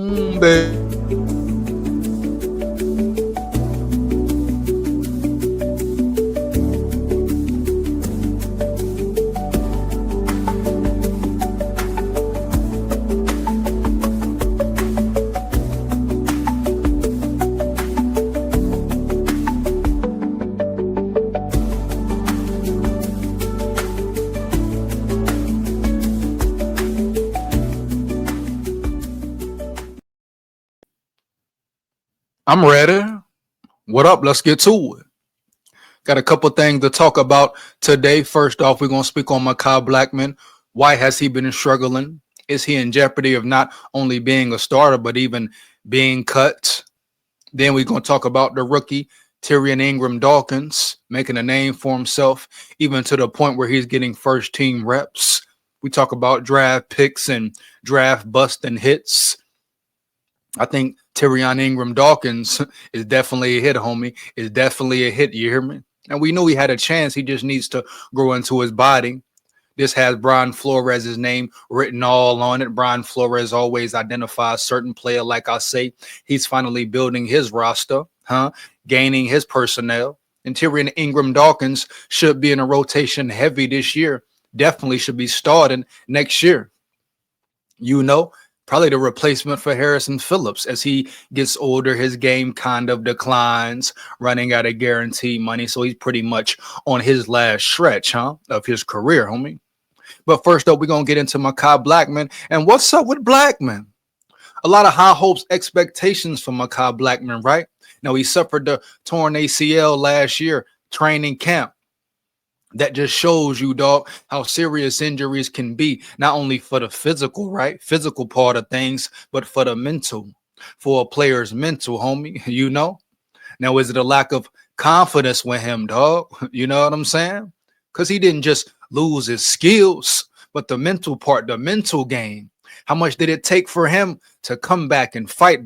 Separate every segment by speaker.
Speaker 1: Baby. I'm ready. What up? Let's get to it. Got a couple things to talk about today. First off, we're going to speak on Makai Blackman. Why has he been struggling? Is he in jeopardy of not only being a starter, but even being cut? Then we're going to talk about the rookie, Tyrion Ingram Dawkins, making a name for himself, even to the point where he's getting first team reps. We talk about draft picks and draft bust and hits. I think Tyrion Ingram Dawkins is definitely a hit, homie. Is definitely a hit. You hear me? And we knew he had a chance. He just needs to grow into his body. This has Brian Flores' name written all on it. Brian Flores always identifies certain player. Like I say, he's finally building his roster, gaining his personnel. And Tyrion Ingram Dawkins should be in a rotation heavy this year. Definitely should be starting next year. You know, probably the replacement for Harrison Phillips. As he gets older, his game kind of declines, running out of guaranteed money. So he's pretty much on his last stretch, of his career, homie. But first up, we're going to get into Makai Blackman. And what's up with Blackman? A lot of high hopes, expectations for Makai Blackman, right? Now, he suffered the torn ACL last year, training camp. That just shows you, dog, how serious injuries can be, not only for the physical, right? Physical part of things, but for the mental, for a player's mental, homie, you know? Now, is it a lack of confidence with him, dog? You know what I'm saying? Because he didn't just lose his skills, but the mental part, the mental game. How much did it take for him to come back and fight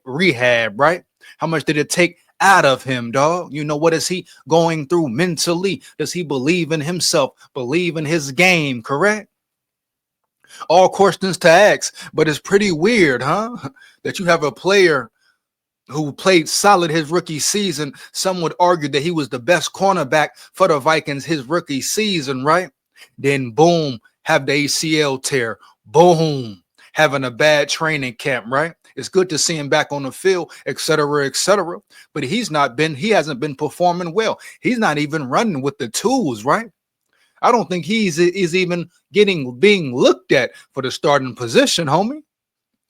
Speaker 1: rehab, right? How much did it take out of him, dog? You know, what is he going through mentally? Does he believe in himself, believe in his game, correct? All questions to ask, but it's pretty weird, that you have a player who played solid his rookie season. Some would argue that he was the best cornerback for the Vikings his rookie season, right? Then boom, have the ACL tear. Boom, having a bad training camp, right? It's good to see him back on the field, et cetera, but he hasn't been performing well. He's not even running with the tools, right? I don't think is even being looked at for the starting position, homie.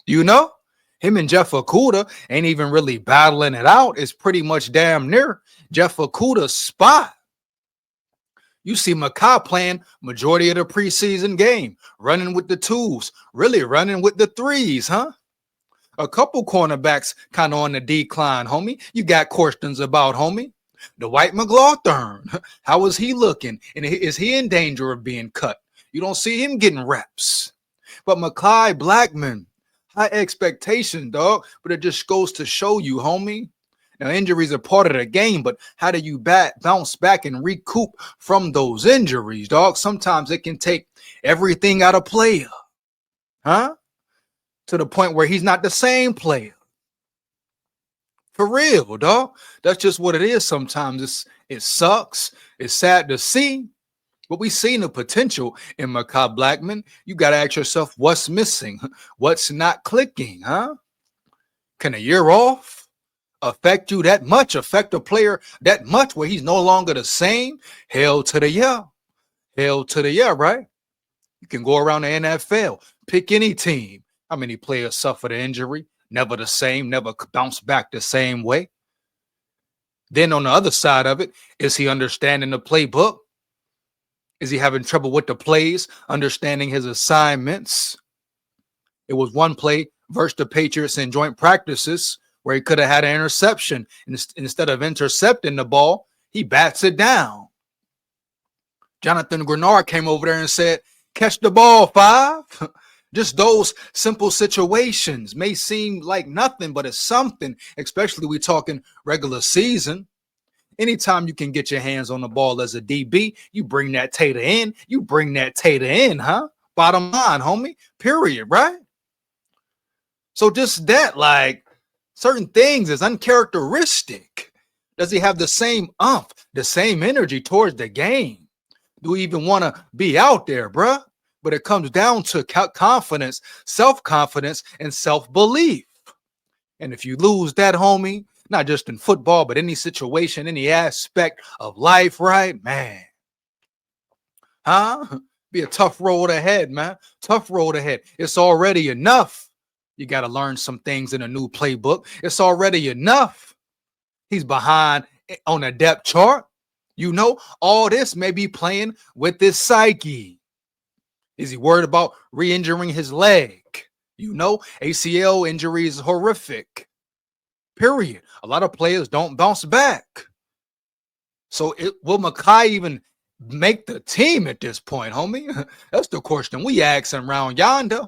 Speaker 1: You know, him and Jeff Okudah ain't even really battling it out. It's pretty much damn near Jeff Okudah's spot. You see Makai playing majority of the preseason game, running with the tools, really running with the threes, A couple cornerbacks kind of on the decline, homie. You got questions about, homie. Dwight McLaughlin, how is he looking? And is he in danger of being cut? You don't see him getting reps. But Makai Blackman, high expectation, dog. But it just goes to show you, homie. Now, injuries are part of the game, but how do you bounce back and recoup from those injuries, dog? Sometimes it can take everything out of player, to the point where he's not the same player. For real, dog. That's just what it is sometimes. It sucks. It's sad to see. But we seen the potential in Makai Blackman. You got to ask yourself, what's missing? What's not clicking, Can a year off affect you that much? Affect a player that much where he's no longer the same? Hell to the yeah. Hell to the yeah, right? You can go around the NFL, pick any team. How many players suffered an injury? Never the same, never bounce back the same way. Then on the other side of it, is he understanding the playbook? Is he having trouble with the plays, understanding his assignments? It was one play versus the Patriots in joint practices where he could have had an interception. Instead of intercepting the ball, he bats it down. Jonathan Grenard came over there and said, catch the ball, 5. Just those simple situations may seem like nothing, but it's something, especially we talking regular season. Anytime you can get your hands on the ball as a DB, you bring that tater in. Bottom line, homie, period, right? So just that, like, certain things is uncharacteristic. Does he have the same umph, the same energy towards the game? Do we even want to be out there, bruh? But it comes down to confidence, self-confidence, and self-belief. And if you lose that, homie, not just in football, but any situation, any aspect of life, right? Man, huh? Be a tough road ahead, man. Tough road ahead. It's already enough. You got to learn some things in a new playbook. It's already enough. He's behind on a depth chart. You know, all this may be playing with his psyche. Is he worried about re-injuring his leg? You know, ACL injury is horrific. Period. A lot of players don't bounce back. So will Makai even make the team at this point, homie? That's the question we asking around yonder.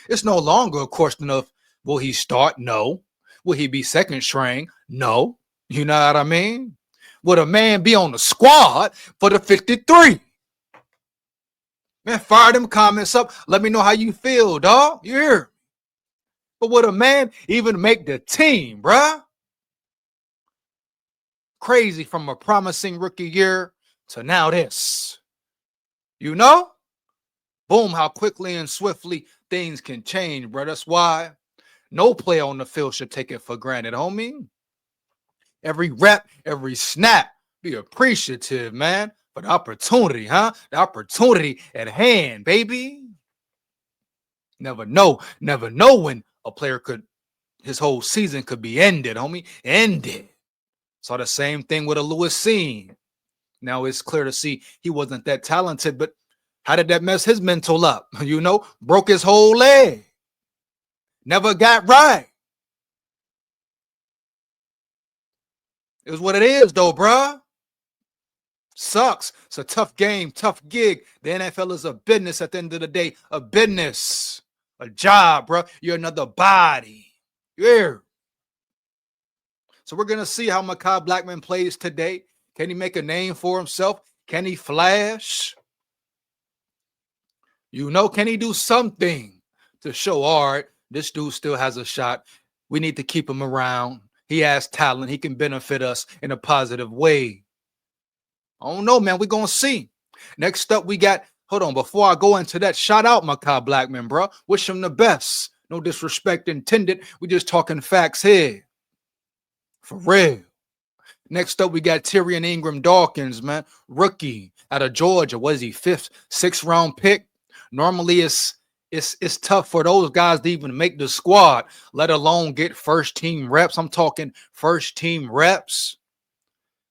Speaker 1: It's no longer a question of will he start? No. Will he be second string? No. You know what I mean? Would a man be on the squad for the 53? Man, fire them comments up. Let me know how you feel, dog. You hear? But would a man even make the team, bruh? Crazy, from a promising rookie year to now this. You know? Boom, how quickly and swiftly things can change, bro. That's why no player on the field should take it for granted, homie. Every rep, every snap, be appreciative, man, for the opportunity, huh? The opportunity at hand, baby. Never know when a player his whole season could be ended, homie. Ended. Saw the same thing with a Lewis scene. Now it's clear to see he wasn't that talented, but how did that mess his mental up? You know, broke his whole leg. Never got right. It was what it is, though, bruh. Sucks. It's a tough game, tough gig. The NFL is a business at the end of the day. A business. A job, bruh. You're another body. Yeah. So we're going to see how Makai Blackman plays today. Can he make a name for himself? Can he flash? You know, can he do something to show, all right, this dude still has a shot. We need to keep him around. He has talent. He can benefit us in a positive way. I don't know, man. We're going to see. Next up, we got, hold on, before I go into that, shout out Makai Blackman, bro. Wish him the best. No disrespect intended. We just talking facts here. For real. Next up, we got Tyrion Ingram Dawkins, man. Rookie out of Georgia. Was he 5th, 6th round pick? Normally, it's tough for those guys to even make the squad, let alone get first team reps. I'm talking first team reps.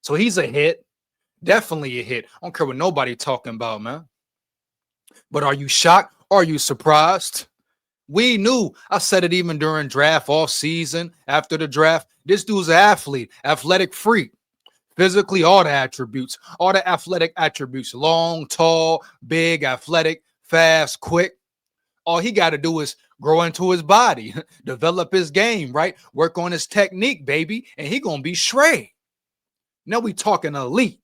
Speaker 1: So he's a hit. Definitely a hit. I don't care what nobody talking about, man. But are you shocked? Are you surprised? We knew. I said it even during draft, off season, after the draft. This dude's an athlete, athletic freak. Physically, all the attributes, all the athletic attributes. Long, tall, big, athletic, fast, quick. All he got to do is grow into his body, develop his game, right? Work on his technique, baby, and he going to be straight. Now we talking elite.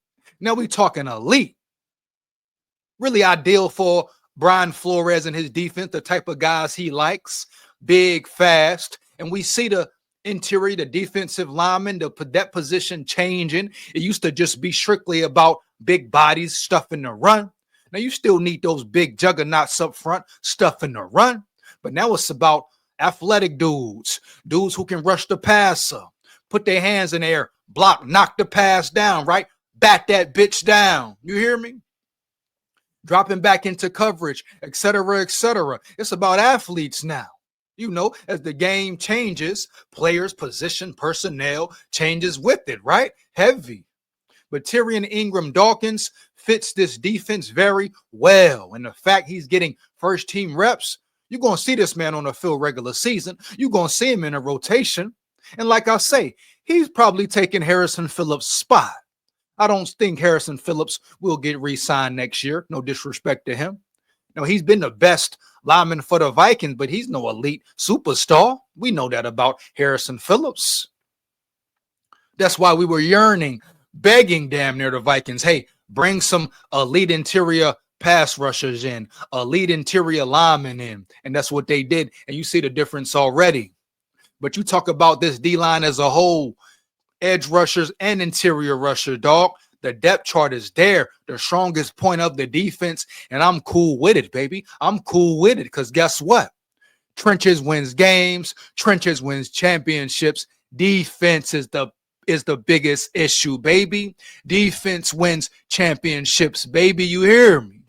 Speaker 1: Really ideal for Brianflores and his defense, the type of guys he likes, big, fast. And we see the interior, the defensive lineman, that position changing. It used to just be strictly about big bodies, stuff in the run. Now, you still need those big juggernauts up front, stuff in the run. But now it's about athletic dudes who can rush the passer, put their hands in the air, block, knock the pass down, right? Bat that bitch down. You hear me? Dropping back into coverage, et cetera, et cetera. It's about athletes now. You know, as the game changes, players, position, personnel changes with it, right? Heavy. But Tyrion Ingram Dawkins fits this defense very well. And the fact he's getting first team reps, you're going to see this man on the field regular season. You're going to see him in a rotation. And like I say, he's probably taking Harrison Phillips' spot. I don't think Harrison Phillips will get re-signed next year. No disrespect to him. Now, he's been the best lineman for the Vikings, but he's no elite superstar. We know that about Harrison Phillips. That's why we were yearning, begging damn near the Vikings, hey, bring some elite interior pass rushers in, elite interior linemen in. And that's what they did. And you see the difference already. But you talk about this D-line as a whole, edge rushers and interior rusher, dog. The depth chart is there, the strongest point of the defense, and I'm cool with it, baby. I'm cool with it because guess what? Trenches wins games, trenches wins championships. Defense is the biggest issue, baby. Defense wins championships, baby. You hear me?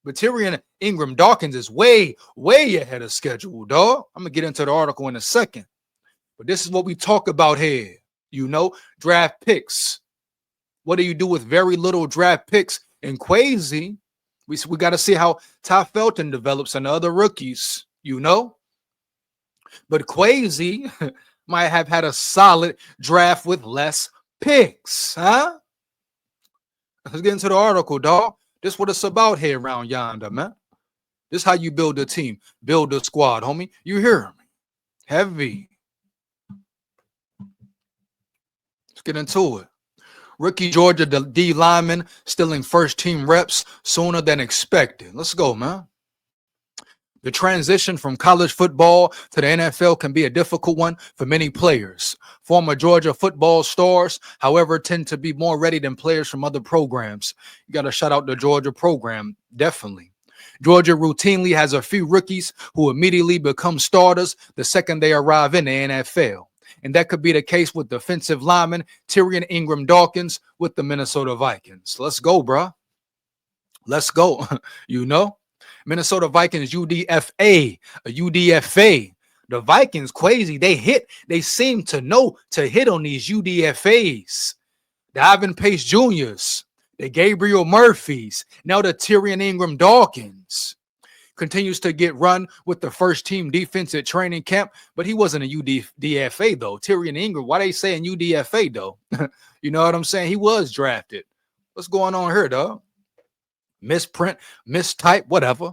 Speaker 1: But Tyrion, Ingram, Dawkins is way ahead of schedule, dog. I'm gonna get into the article in a second. But this is what we talk about here. You know, draft picks. What do you do with very little draft picks? And Quasi, we got to see how Ty Felton develops and other rookies, you know. But Quasi might have had a solid draft with less picks, huh? Let's get into the article, dog. This is what it's about here around yonder, man. This is how you build a team, build a squad, homie. You hear me? Heavy. Let's get into it. Rookie Georgia D lineman stealing first-team reps sooner than expected. Let's go, man. The transition from college football to the NFL can be a difficult one for many players. Former Georgia football stars, however, tend to be more ready than players from other programs. You got to shout out the Georgia program, definitely. Georgia routinely has a few rookies who immediately become starters the second they arrive in the NFL. And that could be the case with defensive lineman Tyrion Ingram Dawkins with the Minnesota Vikings. Let's go, bro. Let's go. You know, Minnesota Vikings UDFA, a UDFA. The Vikings, crazy. They seem to know to hit on these UDFAs. The Ivan Pace Juniors, the Gabriel Murphys, now the Tyrion Ingram Dawkins. Continues to get run with the first team defense at training camp, but he wasn't a UDFA though. Tyrion Ingram, why they saying UDFA though? You know what I'm saying? He was drafted. What's going on here, dog? Misprint, mistype, whatever.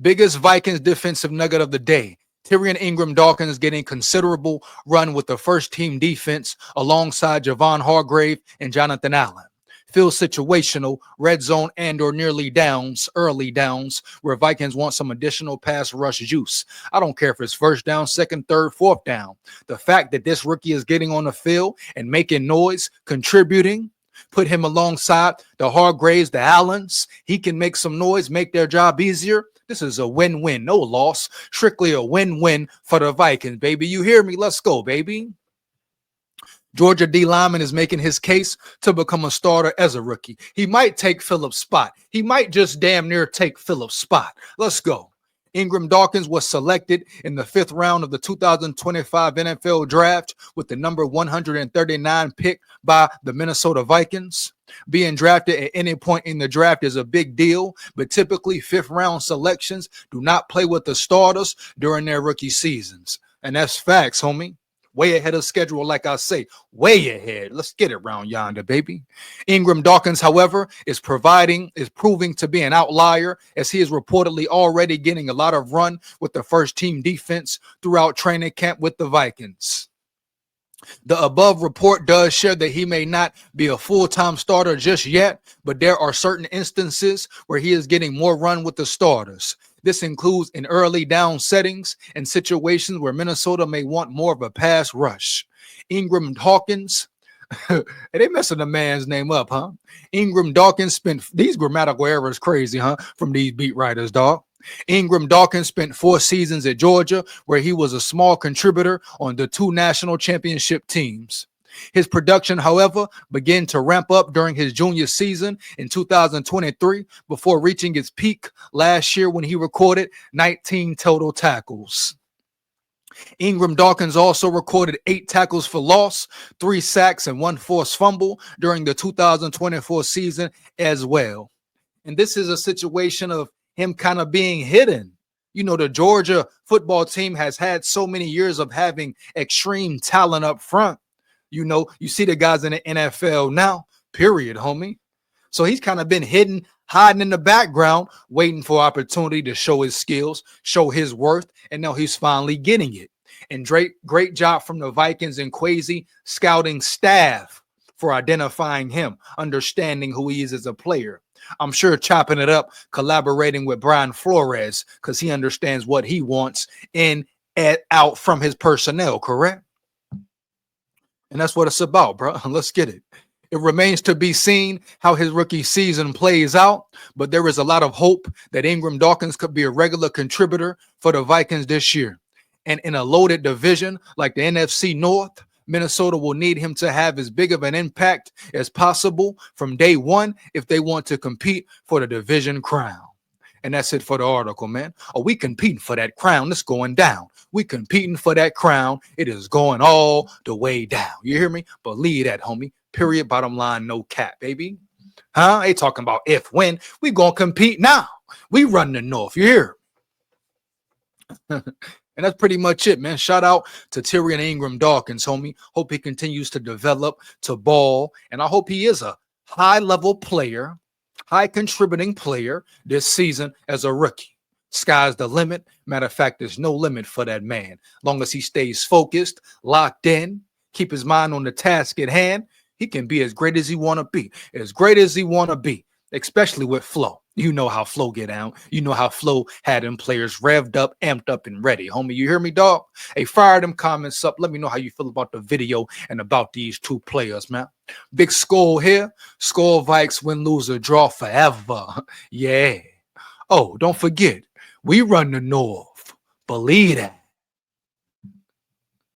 Speaker 1: Biggest Vikings defensive nugget of the day. Tyrion Ingram Dawkins getting considerable run with the first team defense alongside Javon Hargrave and Jonathan Allen. Feels situational, red zone and or nearly downs, early downs, where Vikings want some additional pass rush juice. I don't care if it's first down, second, third, fourth down. The fact that this rookie is getting on the field and making noise, contributing, put him alongside the Hargraves, the Allens. He can make some noise, make their job easier. This is a win-win, no loss. Strictly a win-win for the Vikings, baby. You hear me? Let's go, baby. Georgia D lineman is making his case to become a starter as a rookie. He might take Phillips' spot. He might just damn near take Phillips' spot. Let's go. Ingram Dawkins was selected in the 5th round of the 2025 NFL draft with the number 139 pick by the Minnesota Vikings. Being drafted at any point in the draft is a big deal, but typically 5th round selections do not play with the starters during their rookie seasons. And that's facts, homie. Way ahead of schedule, like I say, way ahead. Let's get it round yonder, baby. Ingram Dawkins, however, is proving to be an outlier as he is reportedly already getting a lot of run with the first team defense throughout training camp with the Vikings. The above report does share that he may not be a full-time starter just yet, but there are certain instances where he is getting more run with the starters. This includes in early down settings and situations where Minnesota may want more of a pass rush. Ingram Dawkins, they messing the man's name up, huh? Ingram Dawkins spent, these grammatical errors crazy, huh? From these beat writers, dog. Ingram Dawkins spent 4 seasons at Georgia, where he was a small contributor on the 2 national championship teams. His production, however, began to ramp up during his junior season in 2023 before reaching its peak last year when he recorded 19 total tackles. Ingram Dawkins also recorded 8 tackles for loss, 3 sacks, and 1 forced fumble during the 2024 season as well. And this is a situation of him kind of being hidden. You know, the Georgia football team has had so many years of having extreme talent up front. You know, you see the guys in the NFL now, period, homie. So he's kind of been hidden, hiding in the background, waiting for opportunity to show his skills, show his worth, and now he's finally getting it. And great job from the Vikings and Quasi scouting staff for identifying him, understanding who he is as a player. I'm sure chopping it up, collaborating with Brian Flores because he understands what he wants in out from his personnel, correct? And that's what it's about, bro. Let's get it. It remains to be seen how his rookie season plays out, but there is a lot of hope that Ingram Dawkins could be a regular contributor for the Vikings this year. And in a loaded division like the NFC North, Minnesota will need him to have as big of an impact as possible from day one if they want to compete for the division crown. And that's it for the article, man. Are we competing for that crown? It's going down. We competing for that crown. It is going all the way down. You hear me? Believe that, homie. Period. Bottom line, no cap, baby. Huh? They talking about if, when. We gonna compete now. We run the North. You hear? And that's pretty much it, man. Shout out to Tyrion Ingram Dawkins, homie. Hope he continues to develop, to ball. And I hope he is a high-level player, high contributing player this season as a rookie. Sky's the limit. Matter of fact, there's no limit for that man. Long as he stays focused, locked in, keep his mind on the task at hand, he can be as great as he want to be. As great as he want to be, especially with flow. You know how flow get out. You know how flow had them players revved up, amped up, and ready. Homie, you hear me, dog? Hey, fire them comments up. Let me know how you feel about the video and about these two players, man. Big SKOL here. SKOL Vikes win, lose, or draw forever. Yeah. Oh, don't forget, we run the North. Believe that.